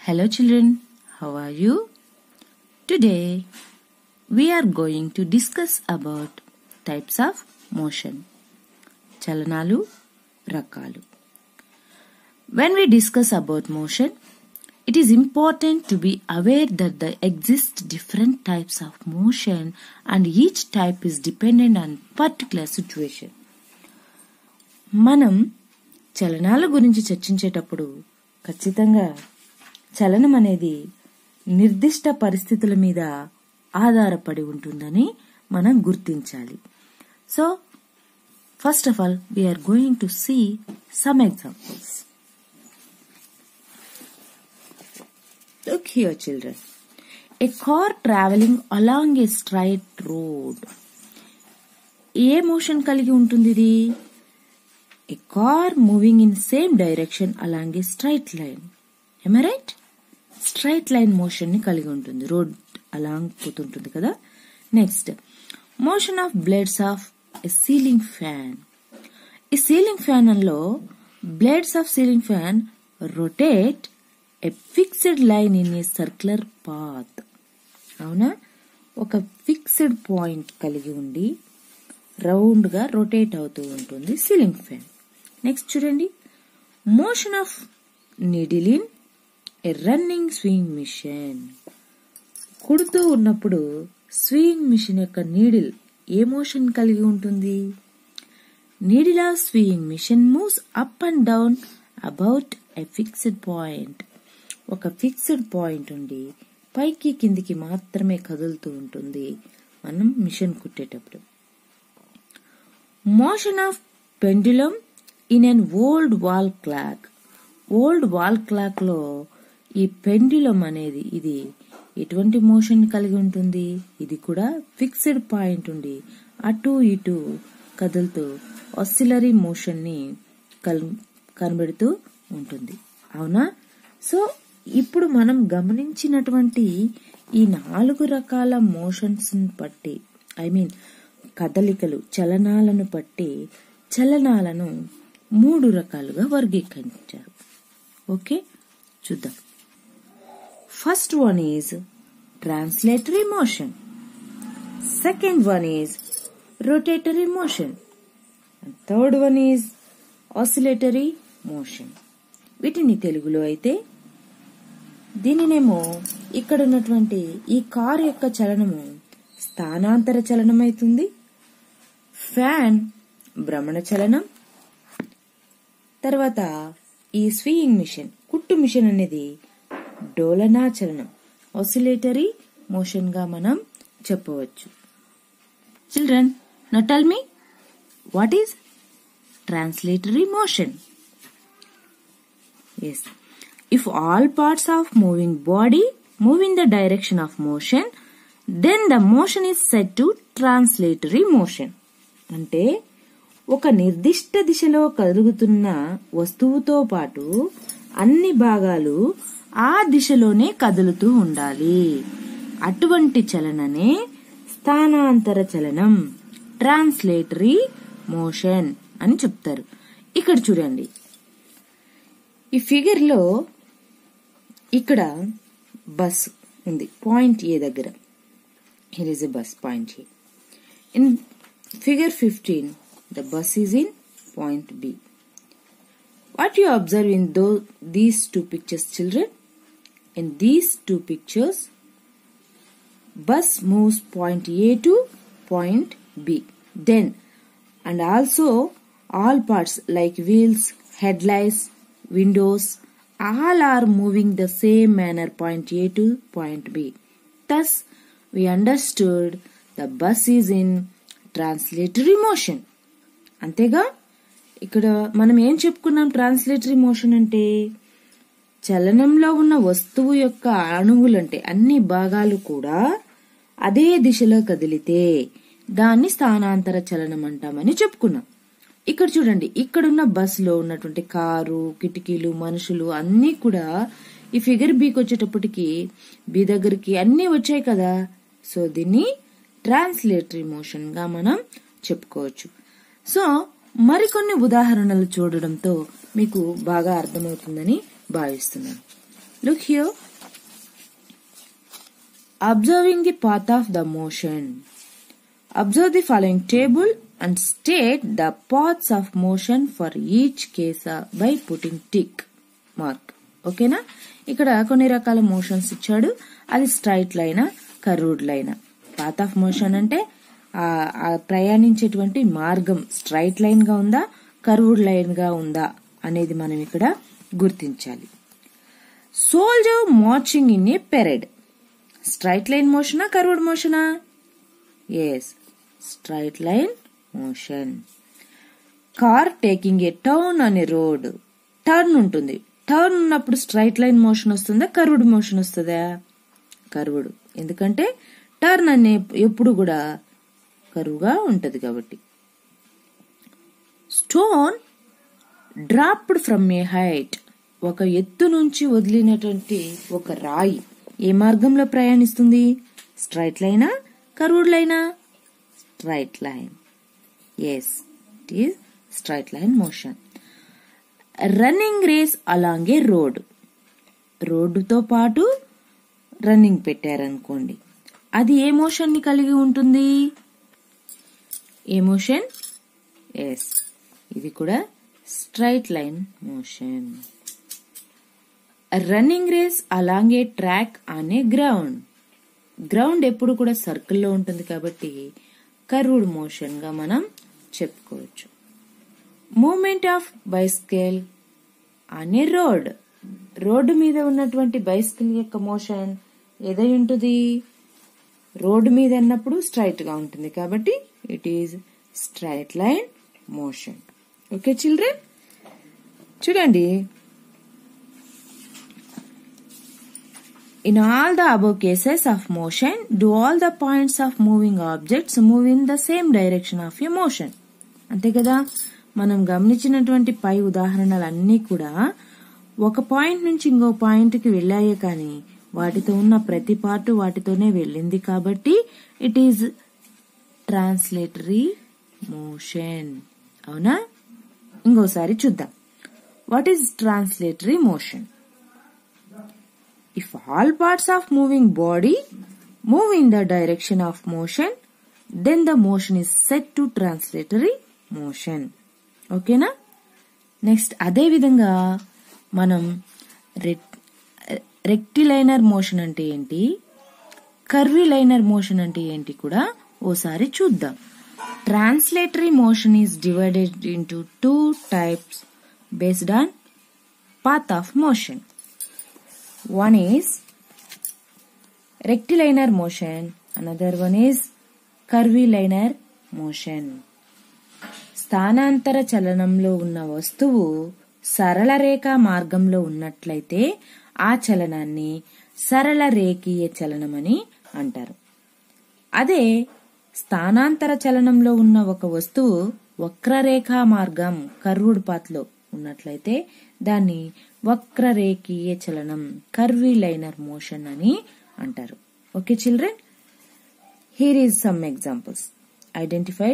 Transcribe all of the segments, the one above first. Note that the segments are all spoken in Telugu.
Hello children, how are you? Today we are going to discuss about types of motion. చలనాలు రకాలు. When we discuss about motion, it is important to be aware that there exist different types of motion and each type is dependent on particular situation. మనం చలనాల గురించి చర్చించేటప్పుడు ఖచ్చితంగా చలనం అనేది నిర్దిష్ట పరిస్థితుల మీద ఆధారపడి ఉంటుందని మనం గుర్తించాలి. So first of all we are going to see some examples. Look here children. A car traveling along a straight road. A motion కలిగి ఉంటుంది ఇది? A car moving in same direction along a straight line. Am I right? Straight line motion ని కలిగి ఉంటుంది. రోడ్ అలాంగ్ పోతుంటుంది కదా. Next motion of blades of a ceiling fan. ఈ సీలింగ్ ఫ్యాన్ లో blades of ceiling fan rotate a fixed line in a circular path. అవునా, ఒక ఫిక్స్డ్ పాయింట్ కలిగి ఉండి రౌండ్ గా రొటేట్ అవుతూ ఉంటుంది సీలింగ్ ఫ్యాన్. నెక్స్ట్ చూడండి, motion of needle in a running sewing machine. కుడుతూ ఉన్నప్పుడు స్వింగ్ మిషన్ యొక్క నీడిల్ ఏ మోషన్ కలిగి ఉంటుంది? Needle of sewing machine moves up and down about a fixed point. ఒక ఫిక్స్డ్ పాయింట్ ఉండి పైకి కిందికి మాత్రమే కదులుతూ ఉంటుంది మనం మిషన్ కుట్టేటప్పుడు. Motion of pendulum in an old wall clock. Old wall clock లో ఈ పెండులమ్ అనేది ఇది ఎటువంటి మోషన్ కలిగి ఉంటుంది? ఇది కూడా ఫిక్స్డ్ పాయింట్ ఉండి అటు ఇటు కదులుతూ ఆసిలరీ మోషన్ ని కనబెడుతూ ఉంటుంది. అవునా? సో ఇప్పుడు మనం గమనించినటువంటి ఈ 4 రకాల మోషన్స్ బట్టి కదలికలు చలనాలను బట్టి చలనాలను 3 రకాలుగా వర్గీకరించారు. ఓకే, చూద్దాం. First one is translatory motion, second one is rotatory motion, third one is oscillatory motion. వీటిని తెలుగులో అయితే దీనినేమో ఇక్కడ ఉన్నటువంటి ఈ కారు యొక్క చలనము స్థానాంతర చలనం అవుతుంది, ఫ్యాన్ భ్రమణ చలనం, తర్వాత ఈ స్వింగ్ మిషన్ కుట్టు మిషన్ అనేది డోలనా చలనం ఆసిలేటరీ మోషన్ గా మనం చెప్పవచ్చు. Children, now tell me what is translatory motion? Yes, if all parts of moving body move in the direction of motion, then the motion is said to translatory motion. అంటే ఒక నిర్దిష్ట దిశలో కదులుతున్న వస్తువుతో పాటు అన్ని భాగాలు ఆ దిశలోనే కదులుతూ ఉండాలి. అటువంటి చలననే స్థానాంతర చలనం ట్రాన్స్లేటరీ మోషన్ అని చెప్తారు. ఇక్కడ చూడండి, ఈ ఫిగర్ లో ఇక్కడ బస్ ఉంది పాయింట్ ఏ దగ్గర. Here is a bus point A. In figure 15 the bus is in point B. What you observe in these 2 pictures, children? In these 2 pictures, bus moves point A to point B. Then, and also all parts like wheels, headlights, windows, all are moving the same manner point A to point B. Thus, we understood the bus is in translatory motion. అంతేగా, ఇక్కడ మనం ఏం చెప్పుకున్నాం? ట్రాన్స్లేటరీ మోషన్ అంటే చలనంలో ఉన్న వస్తువు యొక్క అణువులంటే అన్ని భాగాలు కూడా అదే దిశలో కదిలితే దాన్ని స్థానాంతర చలనం అంటామని చెప్పుకున్నాం. ఇక్కడ చూడండి, ఇక్కడున్న బస్సులో ఉన్నటువంటి కారు, కిటికీలు, మనుషులు అన్ని కూడా ఈ ఫిగర్ బికి వచ్చేటప్పటికి బి దగ్గరికి అన్ని వచ్చాయి కదా. సో దీన్ని ట్రాన్స్లేటరీ మోషన్ గా మనం చెప్పుకోవచ్చు. సో మరికొన్ని ఉదాహరణలు చూడడంతో మీకు బాగా అర్థమవుతుందని భావిస్తున్నాను. Look here. Observing the path of the motion. Observe the following table and state the paths of motion for each case by putting tick mark. ఓకేనా? ఇక్కడ కొన్ని రకాల మోషన్స్ ఇచ్చాడు. అది స్ట్రైట్ లైనా కర్వ్డ్ లైనా. పాత్ ఆఫ్ మోషన్ అంటే ప్రయాణించేటువంటి మార్గం స్ట్రైట్ లైన్ గా ఉందా కర్వ్డ్ లైన్ గా ఉందా అనేది మనం ఇక్కడ గుర్తించాలి. Soldier marching in a parade. Straight line మోషనా కర్వ్డ్ మోషనా? Yes, straight line motion. Car taking a turn on a road. Turn ఉంటుంది. టర్న్ ఉన్నప్పుడు స్ట్రైట్ లైన్ మోషన్ వస్తుందా కర్వ్డ్ మోషన్ వస్తుందా? కర్వ్డ్. ఎందుకంటే టర్న్ అనే ఎప్పుడు కూడా కరువుగా ఉంటది కాబట్టి. Stone dropped from a height. ఒక ఎత్తు నుంచి వదిలినటువంటి ఒక రాయి ఏ మార్గంలో ప్రయాణిస్తుంది? స్ట్రైట్ లైనా కర్వ్డ్ లైనా? Straight line. Yes, it is straight line motion. Running race along a road. రోడ్డుతో పాటు రన్నింగ్ పెట్టారనుకోండి, అది ఏ మోషన్ ని కలిగి ఉంటుంది? ఏ మోషన్? ఎస్, ఇది కూడా straight line motion. Running race along a track on a ground. Ground ఎప్పుడు కూడా సర్కిల్లో ఉంటుంది కాబట్టి కర్వ్డ్ మోషన్ గా మనం చెప్పుకోవచ్చు. Movement of bicycle on a road. Road మీద ఉన్నటువంటి బైసికల్ యొక్క మోషన్ ఏదై ఉంటుంది? రోడ్డు మీద అన్నప్పుడు స్ట్రైట్ గా ఉంటుంది కాబట్టి it is straight line motion. Okay children, చూడండి. In all the above cases of motion, do all the points of moving objects move in the same direction of a motion? అంతే కదా, మనం గమనించినటువంటి పై ఉదాహరణలన్నీ కూడా ఒక పాయింట్ నుంచి ఇంకో పాయింట్ కి వెళ్ళాయే కానీ వాటితో ఉన్న ప్రతి పార్ట్ వాటితోనే వెళ్ళింది కాబట్టి ఇట్ ఈజ్ ట్రాన్స్లేటరీ మోషన్. అవునా? ఇంకోసారి చూద్దాం. What is translatory motion? If all parts of moving body move in the direction of motion, then the motion is set to translatory motion. ఓకేనా? నెక్స్ట్ అదే విధంగా మనం రెక్టిలైనర్ మోషన్ అంటే ఏంటి, కర్వీలైనర్ మోషన్ అంటే ఏంటి కూడా ఓసారి చూద్దాం. Translatory motion is divided into 2 types based on path of motion. One is rectilinear motion, another one is curvilinear motion. స్థానాంతర చలనంలో ఉన్న వస్తువు సరళ రేఖ మార్గంలో ఉన్నట్లయితే ఆ చలనాన్ని సరళ రేఖీయ చలనమని అంటారు. అదే స్థానాంతర చలనంలో ఉన్న ఒక వస్తువు వక్రరేఖా మార్గం కర్వ్డ్ పాత్ లో ఉన్నట్లయితే దాన్ని వక్రరేఖీయ చలనం కర్వీలైనర్ మోషన్ అని అంటారు. Okay children, here is some examples. Identify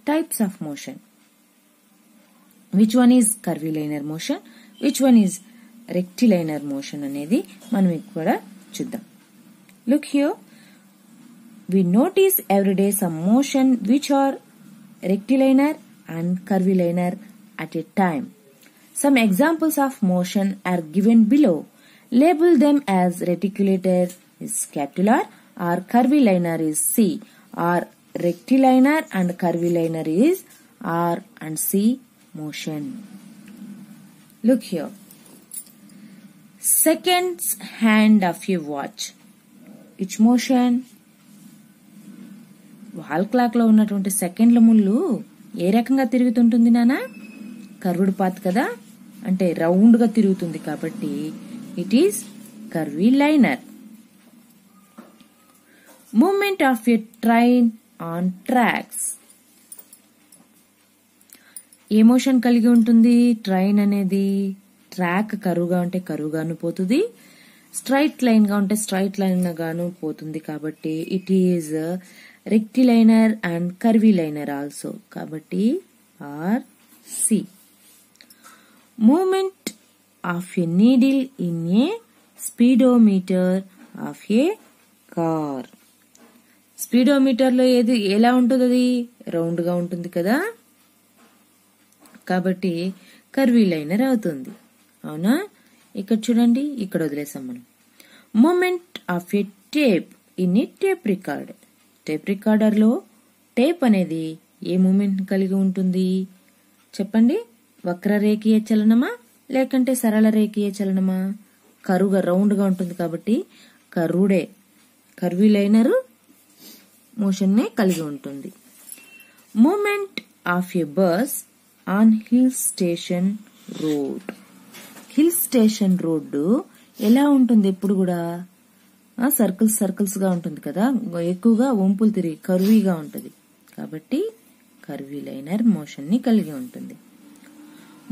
types of motion. Which one is curvilinear motion, which one is rectilinear motion అనేది మనం ఇక్కడ చూద్దాం. Look here, we notice everyday some motion which are rectilinear and curvilinear at a time. Some examples of motion are given below. Label them as reticulator is capital R or curvilinear is C, or rectilinear and curvilinear is R and C motion. Look here. Seconds hand of a watch. Which motion? Wall clock లో ఉన్నటువంటి సెకండ్ల ముళ్ళు ఏ రకంగా తిరుగుతుంటుంది నానా? కర్వ్డ్ పాత్ కదా, అంటే రౌండ్ గా తిరుగుతుంది కాబట్టి it is curvilinear. Movement of a train on tracks. ఏ మోషన్ కలిగి ఉంటుంది? ట్రైన్ అనేది ట్రాక్ కరువుగా ఉంటే కరువుగాను పోతుంది, స్ట్రైట్ లైన్ గా ఉంటే స్ట్రైట్ లైన్ గాను పోతుంది కాబట్టి it is rectilinear and curvilinear also కాబట్టి or C. Movement of a needle in a speedometer of a car. Speedometer లో ఏది ఎలా ఉంటుంది? అది రౌండ్ గా ఉంటుంది కదా, కాబట్టి కర్వీ లైనర్ అవుతుంది. అవునా? ఇక్కడ చూడండి, ఇక్కడ వదిలేసాం మనం. Moment of a tape in a tape recorder. Tape recorder లో టేప్ అనేది ఏ మూమెంట్ కలిగి ఉంటుంది చెప్పండి? వక్రరేఖీయ చలనమా లేకంటే సరళ రేఖీయ చలనమా? కరువుగా రౌండ్ గా ఉంటుంది కాబట్టి కర్వీ లైనర్ మోషన్ నే కలిగి ఉంటుంది. Moment of a bus on hill station road. Hill station road ఎలా ఉంటుంది? ఎప్పుడు కూడా సర్కిల్స్ గా ఉంటుంది కదా, ఎక్కువగా వంపులు తిరిగి కర్వీగా ఉంటుంది కాబట్టి కర్వీ లైనర్ మోషన్ ని కలిగి ఉంటుంది.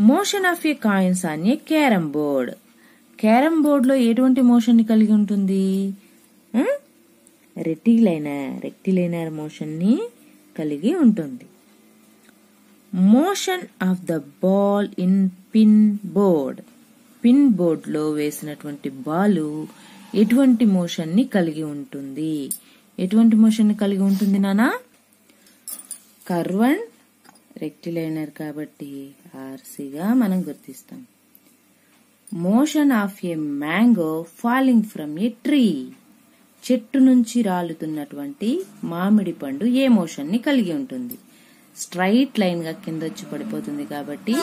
Motion of A coins on a carrom board. Carrom board లో ఎటువంటి మోషన్ ని కలిగి ఉంటుంది? రెక్టిలైనర్ మోషన్ ని కలిగి ఉంటుంది. Motion of the ball in pin board. Pin board లో వేసినటువంటి బాలు ఎటువంటి మోషన్ ని కలిగి ఉంటుంది? ఎటువంటి మోషన్ ని కలిగి ఉంటుంది నానా? కర్వ్ అండ్ రెక్టిలైనర్ కాబట్టి ఆర్సీగా మనం గుర్తిస్తాం. Motion of a mango falling from a tree. చెట్టు నుంచి రాలుతున్నటువంటి మామిడి పండు ఏ మోషన్ ని కలిగి ఉంటుంది? స్ట్రైట్ లైన్ గా కింద వచ్చి పడిపోతుంది కాబట్టి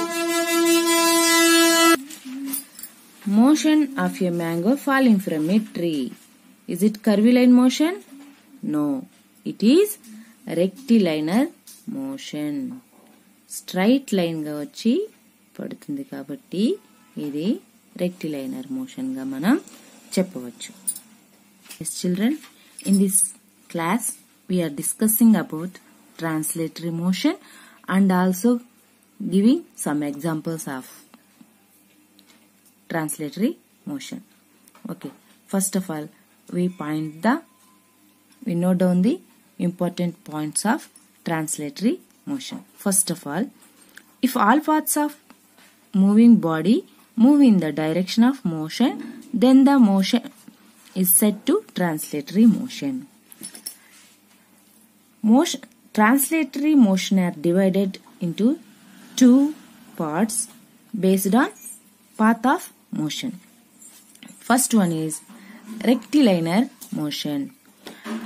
motion of a mango falling from a tree. Is it curvy line motion? No, it is rectilinear motion. Straight line గా వచ్చి పడుతుంది కాబట్టి ఇది రెక్టిలైనర్ మోషన్ గా మనం చెప్పవచ్చు. Yes, children, in this class we are discussing about translatory motion and also giving some examples of translatory motion. Okay, first of all we note down the important points of translatory motion. First of all, if all parts of moving body move in the direction of motion, then the motion is said to translatory motion. Translatory motion are divided into two parts based on path of motion. First one is rectilinear motion.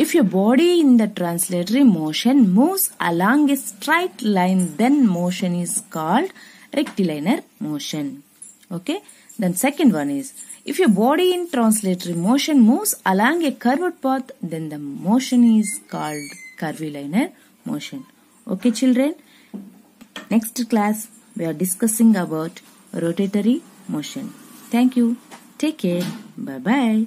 If your body in the translatory motion moves along a straight line, then motion is called rectilinear motion. Okay. Then second one is, if your body in translatory motion moves along a curved path, then the motion is called curvilinear motion. Okay, children. Next class we are discussing about rotatory motion. Thank you. Take care. Bye bye.